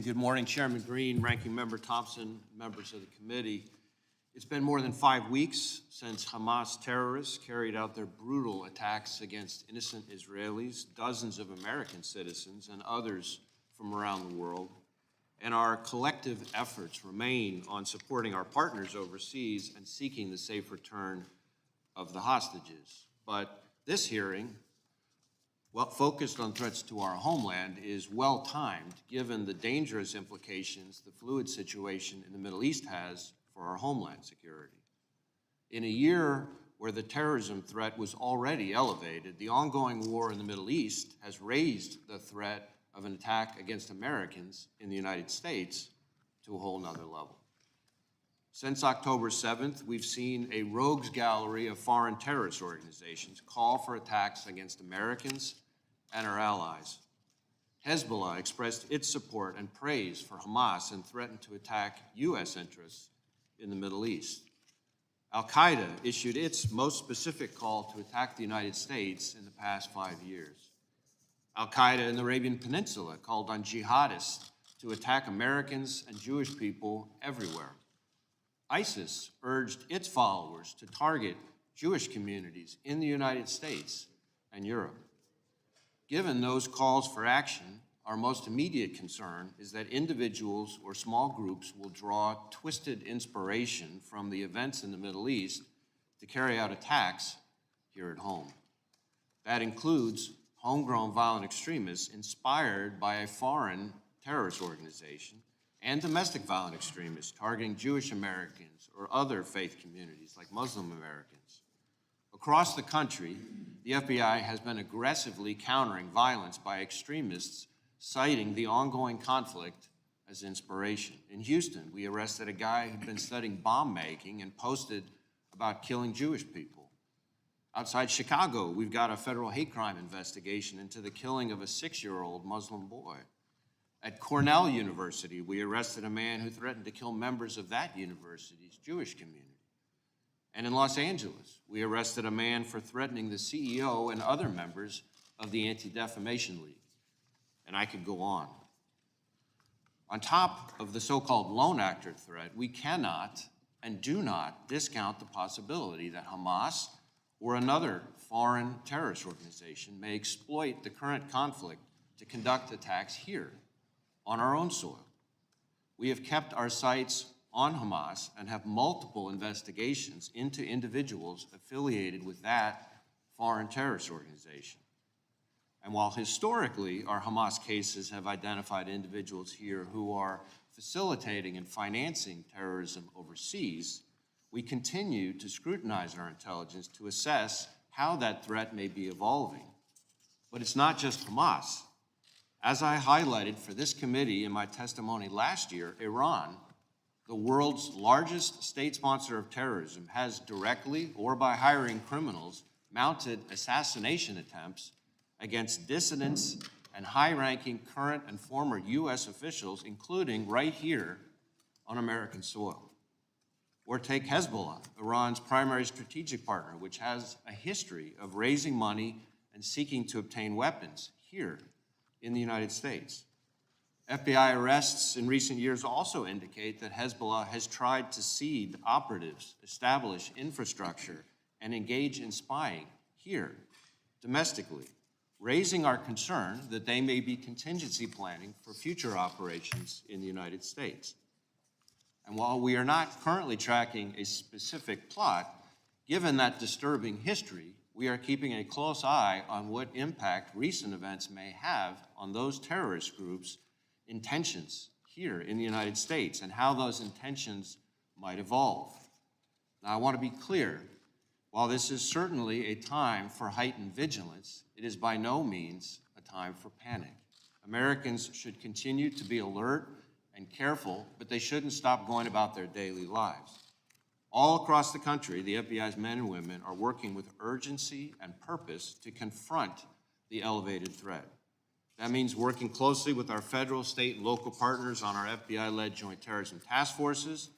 Good morning, Chairman Green, Ranking Member Thompson, members of the committee. It's been more than 5 weeks since Hamas terrorists carried out their brutal attacks against innocent Israelis, dozens of American citizens, and others from around the world. And our collective efforts remain on supporting our partners overseas and seeking the safe return of the hostages. But this hearing, focused on threats to our homeland, is well-timed given the dangerous implications the fluid situation in the Middle East has for our homeland security. In a year where the terrorism threat was already elevated, the ongoing war in the Middle East has raised the threat of an attack against Americans in the United States to a whole nother level. Since October 7th, we've seen a rogues gallery of foreign terrorist organizations call for attacks against Americans and our allies. Hezbollah expressed its support and praise for Hamas and threatened to attack U.S. interests in the Middle East. Al-Qaeda issued its most specific call to attack the United States in the past 5 years. Al-Qaeda in the Arabian Peninsula called on jihadists to attack Americans and Jewish people everywhere. ISIS urged its followers to target Jewish communities in the United States and Europe. Given those calls for action, our most immediate concern is that individuals or small groups will draw twisted inspiration from the events in the Middle East to carry out attacks here at home. That includes homegrown violent extremists inspired by a foreign terrorist organization and domestic violent extremists targeting Jewish Americans or other faith communities like Muslim Americans. Across the country, the FBI has been aggressively countering violence by extremists, citing the ongoing conflict as inspiration. In Houston, we arrested a guy who'd been studying bomb making and posted about killing Jewish people. Outside Chicago, we've got a federal hate crime investigation into the killing of a 6-year-old Muslim boy. At Cornell University, we arrested a man who threatened to kill members of that university's Jewish community. And in Los Angeles, we arrested a man for threatening the CEO and other members of the Anti-Defamation League. And I could go on. On top of the so-called lone actor threat, we cannot and do not discount the possibility that Hamas or another foreign terrorist organization may exploit the current conflict to conduct attacks here on our own soil. We have kept our sights on Hamas and have multiple investigations into individuals affiliated with that foreign terrorist organization. And while historically our Hamas cases have identified individuals here who are facilitating and financing terrorism overseas, we continue to scrutinize our intelligence to assess how that threat may be evolving. But it's not just Hamas. As I highlighted for this committee in my testimony last year, Iran, the world's largest state sponsor of terrorism, has directly or by hiring criminals mounted assassination attempts against dissidents and high-ranking current and former U.S. officials, including right here on American soil. Or take Hezbollah, Iran's primary strategic partner, which has a history of raising money and seeking to obtain weapons here in the United States. FBI arrests in recent years also indicate that Hezbollah has tried to seed operatives, establish infrastructure, and engage in spying here, domestically, raising our concern that they may be contingency planning for future operations in the United States. And while we are not currently tracking a specific plot, given that disturbing history, we are keeping a close eye on what impact recent events may have on those terrorist groups' intentions here in the United States and how those intentions might evolve. Now, I want to be clear. While this is certainly a time for heightened vigilance, it is by no means a time for panic. Americans should continue to be alert and careful, but they shouldn't stop going about their daily lives. All across the country, the FBI's men and women are working with urgency and purpose to confront the elevated threat. That means working closely with our federal, state, and local partners on our FBI-led joint terrorism task forces,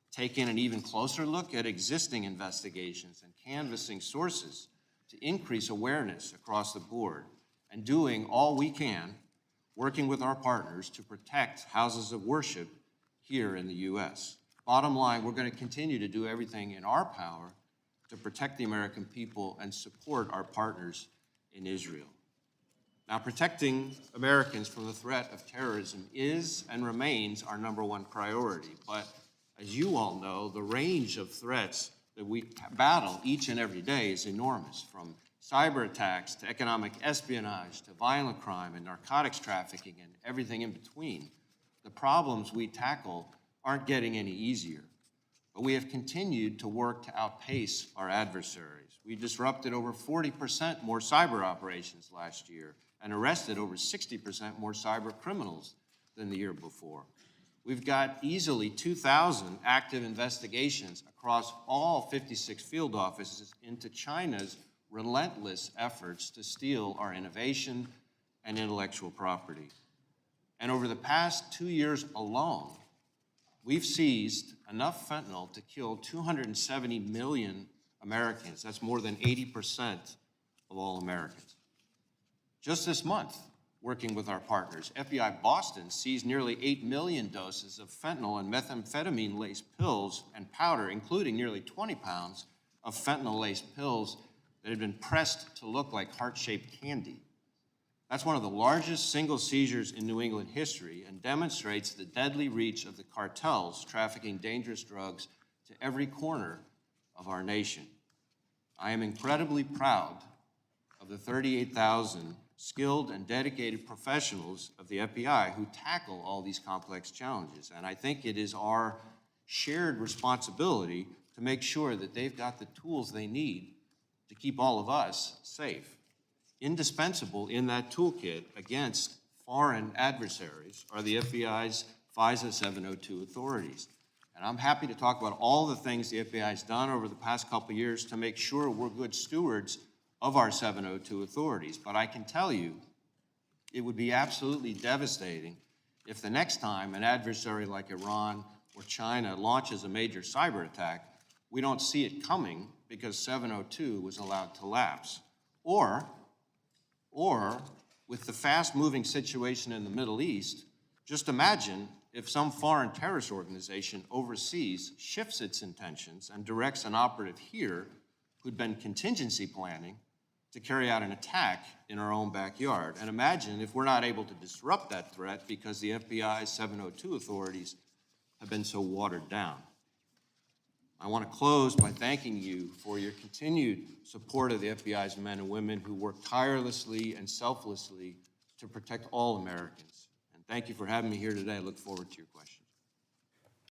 taking an even closer look at existing investigations and canvassing sources to increase awareness across the board, and doing all we can working with our partners to protect houses of worship here in the U.S. Bottom line, we're going to continue to do everything in our power to protect the American people and support our partners in Israel. Now, protecting Americans from the threat of terrorism is and remains our #1 priority. But as you all know, the range of threats that we battle each and every day is enormous, from cyber attacks to economic espionage to violent crime and narcotics trafficking and everything in between. The problems we tackle aren't getting any easier, but we have continued to work to outpace our adversaries. We disrupted over 40% more cyber operations last year and arrested over 60% more cyber criminals than the year before. We've got easily 2,000 active investigations across all 56 field offices into China's relentless efforts to steal our innovation and intellectual property. And over the past 2 years alone, we've seized enough fentanyl to kill 270 million Americans. That's more than 80% of all Americans. Just this month, working with our partners, FBI Boston seized nearly 8 million doses of fentanyl and methamphetamine-laced pills and powder, including nearly 20 pounds of fentanyl-laced pills that had been pressed to look like heart-shaped candy. That's one of the largest single seizures in New England history and demonstrates the deadly reach of the cartels trafficking dangerous drugs to every corner of our nation. I am incredibly proud of the 38,000 skilled and dedicated professionals of the FBI who tackle all these complex challenges. And I think it is our shared responsibility to make sure that they've got the tools they need to keep all of us safe. Indispensable in that toolkit against foreign adversaries are the FBI's FISA 702 authorities. And I'm happy to talk about all the things the FBI has done over the past couple of years to make sure we're good stewards of our 702 authorities. But I can tell you, it would be absolutely devastating if the next time an adversary like Iran or China launches a major cyber attack, we don't see it coming because 702 was allowed to lapse. Or with the fast-moving situation in the Middle East, just imagine if some foreign terrorist organization overseas shifts its intentions and directs an operative here who'd been contingency planning to carry out an attack in our own backyard. And imagine if we're not able to disrupt that threat because the FBI's 702 authorities have been so watered down. I want to close by thanking you for your continued support of the FBI's men and women who work tirelessly and selflessly to protect all Americans. And thank you for having me here today. I look forward to your questions.